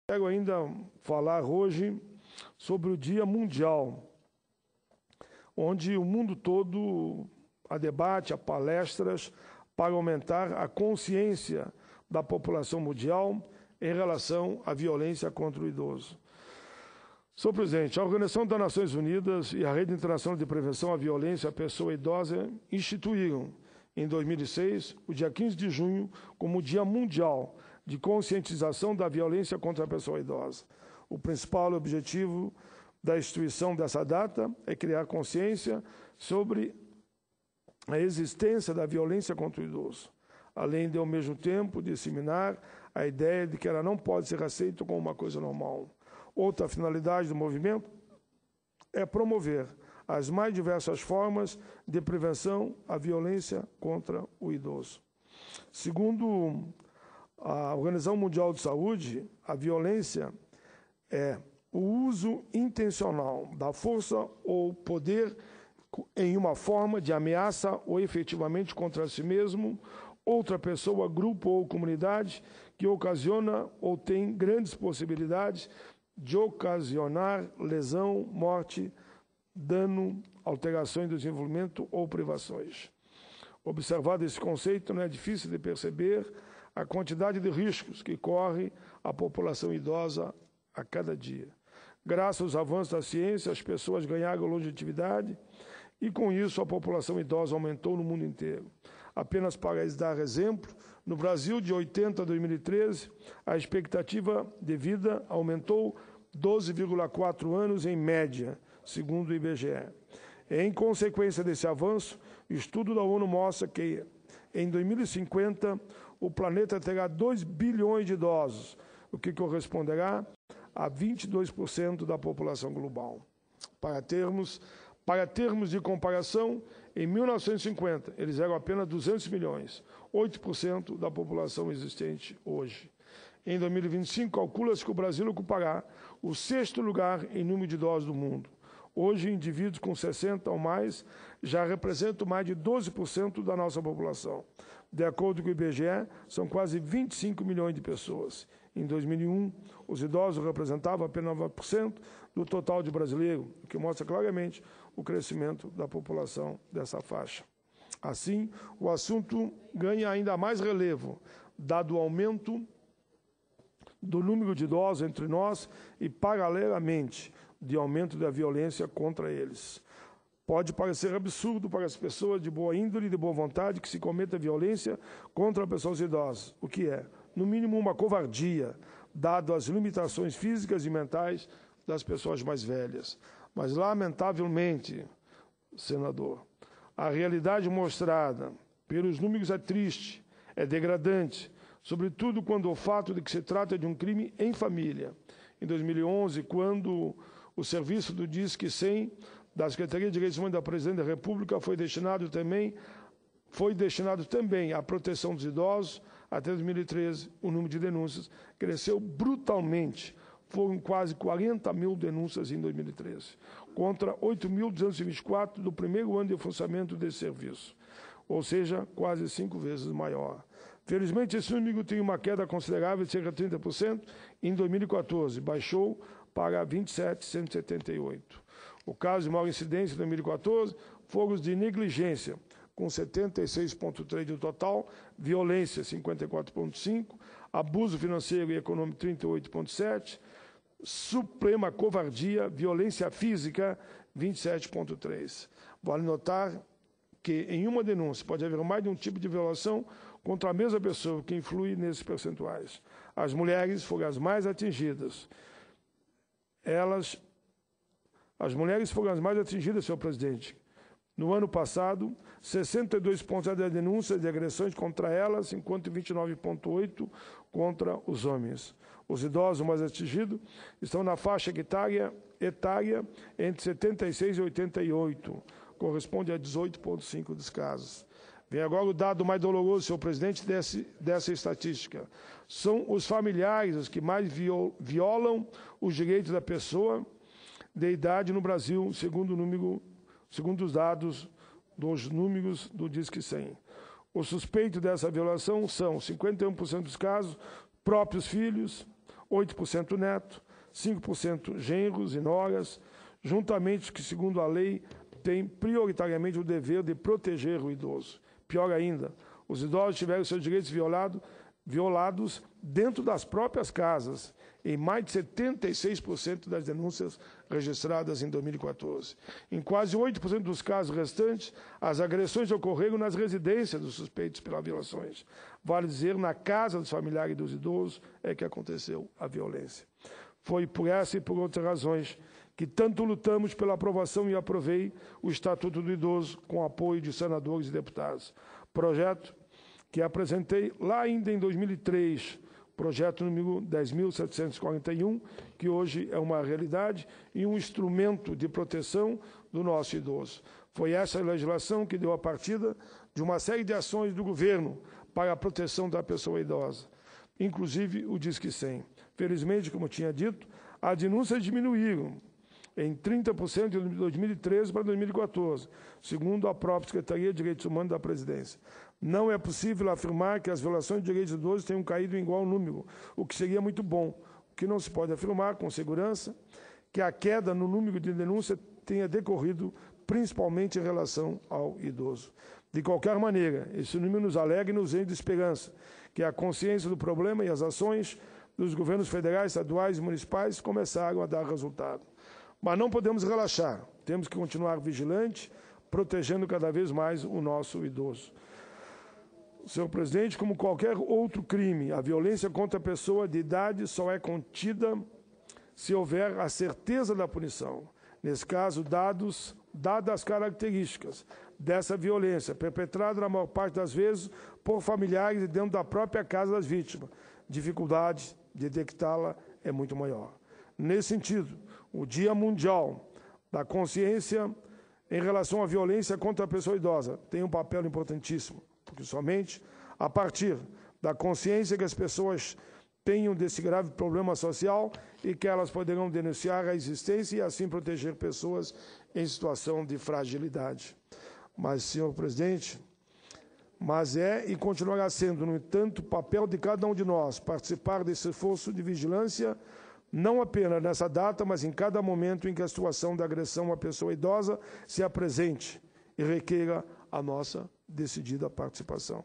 Quero ainda falar hoje sobre o Dia Mundial, onde o mundo todo há debate, há palestras para aumentar a consciência da população mundial em relação à violência contra o idoso. Senhor presidente, a Organização das Nações Unidas e a Rede Internacional de Prevenção à Violência à Pessoa Idosa instituíram, em 2006, o dia 15 de junho, como o Dia Mundial de Conscientização da Violência contra a Pessoa Idosa. O principal objetivo da instituição dessa data é criar consciência sobre a existência da violência contra o idoso, além de, ao mesmo tempo, disseminar a ideia de que ela não pode ser aceita como uma coisa normal. Outra finalidade do movimento é promover as mais diversas formas de prevenção à violência contra o idoso. Segundo a Organização Mundial de Saúde, a violência é o uso intencional da força ou poder em uma forma de ameaça ou efetivamente contra si mesmo, outra pessoa, grupo ou comunidade que ocasiona ou tem grandes possibilidades de ocasionar lesão, morte, dano, alterações do desenvolvimento ou privações. Observado esse conceito, não é difícil de perceber a quantidade de riscos que corre a população idosa a cada dia. Graças aos avanços da ciência, as pessoas ganharam longevidade e, com isso, a população idosa aumentou no mundo inteiro. Apenas para dar exemplo, no Brasil, de 80 a 2013, a expectativa de vida aumentou 12,4 anos em média, segundo o IBGE. Em consequência desse avanço, o estudo da ONU mostra que, em 2050, o planeta terá 2 bilhões de idosos, o que corresponderá a 22% da população global. Para termos de comparação, em 1950, eles eram apenas 200 milhões, 8% da população existente hoje. Em 2025, calcula-se que o Brasil ocupará o 6º lugar em número de idosos do mundo. Hoje, indivíduos com 60 ou mais já representam mais de 12% da nossa população. De acordo com o IBGE, são quase 25 milhões de pessoas. Em 2001, os idosos representavam apenas 9% do total de brasileiros, o que mostra claramente o crescimento da população dessa faixa. Assim, o assunto ganha ainda mais relevo, dado o aumento do número de idosos entre nós e, paralelamente, de aumento da violência contra eles. Pode parecer absurdo para as pessoas de boa índole e de boa vontade que se cometa violência contra pessoas idosas, o que é, no mínimo, uma covardia, dado as limitações físicas e mentais das pessoas mais velhas. Mas, lamentavelmente, senador, a realidade mostrada pelos números é triste, é degradante, sobretudo quando o fato de que se trata de um crime em família. Em 2011, quando o serviço do Disque 100 da Secretaria de Direitos Humanos da Presidência da República foi destinado também à proteção dos idosos, até 2013, o número de denúncias cresceu brutalmente. Foram quase 40 mil denúncias em 2013, contra 8.224 do primeiro ano de funcionamento desse serviço, ou seja, quase 5 vezes maior. Felizmente, esse número tem uma queda considerável de cerca de 30% em 2014, baixou para 27.178. O caso de maior incidência em 2014 foram os de negligência, com 76,3% do total, violência, 54,5%, abuso financeiro e econômico, 38,7%, suprema covardia, violência física, 27,3%. Vale notar que em uma denúncia pode haver mais de um tipo de violação contra a mesma pessoa, que influi nesses percentuais. As mulheres foram as mais atingidas. As mulheres foram as mais atingidas, senhor presidente. No ano passado, 62,0% das denúncias de agressões contra elas, enquanto 29,8% contra os homens. Os idosos mais atingidos estão na faixa etária entre 76 e 88, corresponde a 18,5% dos casos. Vem agora o dado mais doloroso, senhor presidente, dessa estatística. São os familiares os que mais violam os direitos da pessoa de idade no Brasil, segundo os dados dos números do Disque 100. Os suspeitos dessa violação são 51% dos casos próprios filhos, 8% neto, 5% genros e noras, juntamente que, segundo a lei, têm prioritariamente o dever de proteger o idoso. Pior ainda, os idosos tiveram seus direitos violados dentro das próprias casas, em mais de 76% das denúncias registradas em 2014. Em quase 8% dos casos restantes, as agressões ocorreram nas residências dos suspeitos pelas violações. Vale dizer, na casa dos familiares dos idosos é que aconteceu a violência. Foi por essa e por outras razões que tanto lutamos pela aprovação e aprovei o Estatuto do Idoso com apoio de senadores e deputados. Projeto que apresentei lá ainda em 2003, projeto número 10.741, que hoje é uma realidade e um instrumento de proteção do nosso idoso. Foi essa legislação que deu a partida de uma série de ações do governo para a proteção da pessoa idosa, inclusive o Disque 100. Felizmente, como tinha dito, as denúncias diminuíram em 30% de 2013 para 2014, segundo a própria Secretaria de Direitos Humanos da Presidência. Não é possível afirmar que as violações de direitos dos idosos tenham caído em igual número, o que seria muito bom. O que não se pode afirmar com segurança que a queda no número de denúncias tenha decorrido principalmente em relação ao idoso. De qualquer maneira, esse número nos alegra e nos enche de esperança, que a consciência do problema e as ações dos governos federais, estaduais e municipais começaram a dar resultado. Mas não podemos relaxar, temos que continuar vigilantes, protegendo cada vez mais o nosso idoso. Senhor presidente, como qualquer outro crime, a violência contra a pessoa de idade só é contida se houver a certeza da punição. Nesse caso, dadas as características dessa violência, perpetrada na maior parte das vezes por familiares e dentro da própria casa das vítimas, dificuldade de detectá-la é muito maior. Nesse sentido, o Dia Mundial da Consciência em relação à violência contra a pessoa idosa tem um papel importantíssimo, porque somente a partir da consciência que as pessoas tenham desse grave problema social e que elas poderão denunciar a existência e assim proteger pessoas em situação de fragilidade. Mas, senhor presidente, é e continuará sendo, no entanto, papel de cada um de nós participar desse esforço de vigilância, não apenas nessa data, mas em cada momento em que a situação da agressão à pessoa idosa se apresente e requeira a nossa decidida participação.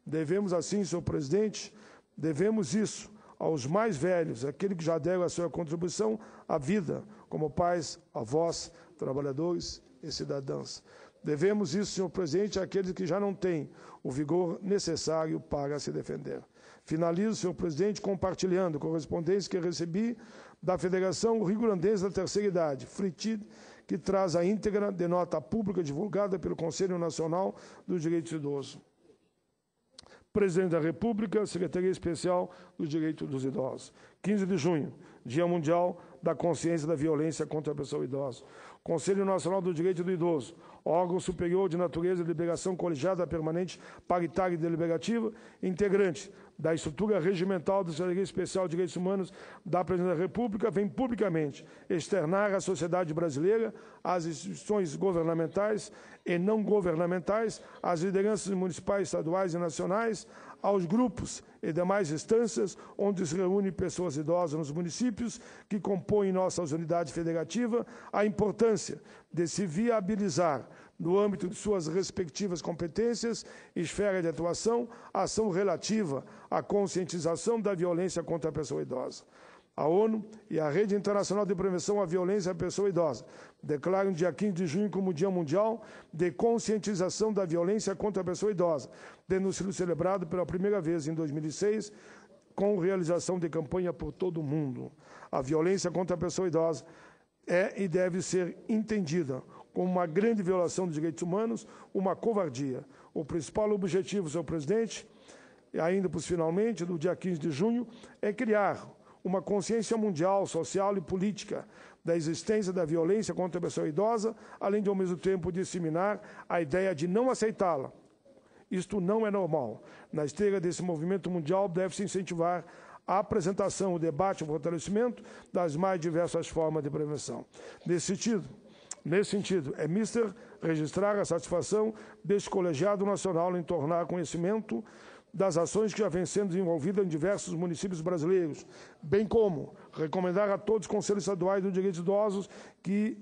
Devemos assim, senhor presidente, devemos isso aos mais velhos, aqueles que já deram a sua contribuição à vida, como pais, avós, trabalhadores e cidadãos. Devemos isso, senhor presidente, àqueles que já não têm o vigor necessário para se defender. Finalizo, senhor presidente, compartilhando correspondência que recebi da Federação Rio-Grandense da Terceira Idade, FRITID, que traz a íntegra de nota pública divulgada pelo Conselho Nacional dos Direitos Idosos. Presidente da República, Secretaria Especial dos Direitos dos Idosos. 15 de junho, Dia Mundial da Consciência da Violência contra a Pessoa Idosa. Conselho Nacional do Direito do Idoso, órgão superior de natureza de deliberação colegiada permanente, paritária e deliberativa, integrante da estrutura regimental da Secretaria Especial de Direitos Humanos da Presidência da República, vem publicamente externar à sociedade brasileira, às instituições governamentais e não governamentais, às lideranças municipais, estaduais e nacionais, aos grupos e demais instâncias onde se reúnem pessoas idosas nos municípios que compõem nossa unidade federativa, a importância de se viabilizar, no âmbito de suas respectivas competências e esfera de atuação, a ação relativa à conscientização da violência contra a pessoa idosa. A ONU e a Rede Internacional de Prevenção à Violência à Pessoa Idosa declaram o dia 15 de junho como Dia Mundial de Conscientização da Violência contra a Pessoa Idosa, tendo sido celebrado pela primeira vez em 2006, com realização de campanha por todo o mundo. A violência contra a pessoa idosa é e deve ser entendida como uma grande violação dos direitos humanos, uma covardia. O principal objetivo, senhor presidente, e ainda finalmente, do dia 15 de junho, é criar uma consciência mundial, social e política da existência da violência contra a pessoa idosa, além de, ao mesmo tempo, disseminar a ideia de não aceitá-la. Isto não é normal. Na esteira desse movimento mundial, deve-se incentivar a apresentação, o debate, o fortalecimento das mais diversas formas de prevenção. Nesse sentido, é mister registrar a satisfação deste colegiado nacional em tornar conhecimento das ações que já vêm sendo desenvolvidas em diversos municípios brasileiros, bem como recomendar a todos os conselhos estaduais do direito de idosos que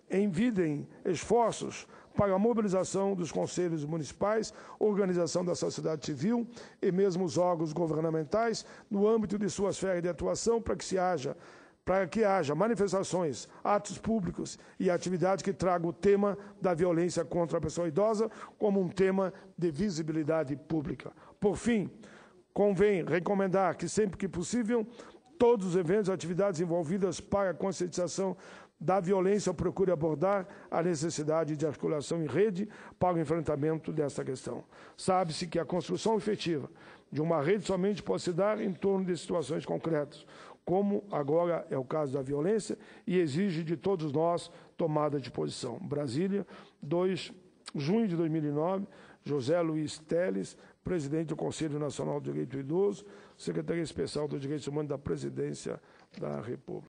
envidem esforços para a mobilização dos conselhos municipais, organização da sociedade civil e mesmo os órgãos governamentais no âmbito de sua esfera de atuação para que haja manifestações, atos públicos e atividades que tragam o tema da violência contra a pessoa idosa como um tema de visibilidade pública. Por fim, convém recomendar que, sempre que possível, todos os eventos e atividades envolvidas para a conscientização da violência procure abordar a necessidade de articulação em rede para o enfrentamento dessa questão. Sabe-se que a construção efetiva de uma rede somente pode se dar em torno de situações concretas, como agora é o caso da violência, e exige de todos nós tomada de posição. Brasília, 2 de junho de 2009, José Luiz Teles, presidente do Conselho Nacional do Direito do Idoso, Secretaria Especial dos Direitos Humanos da Presidência da República.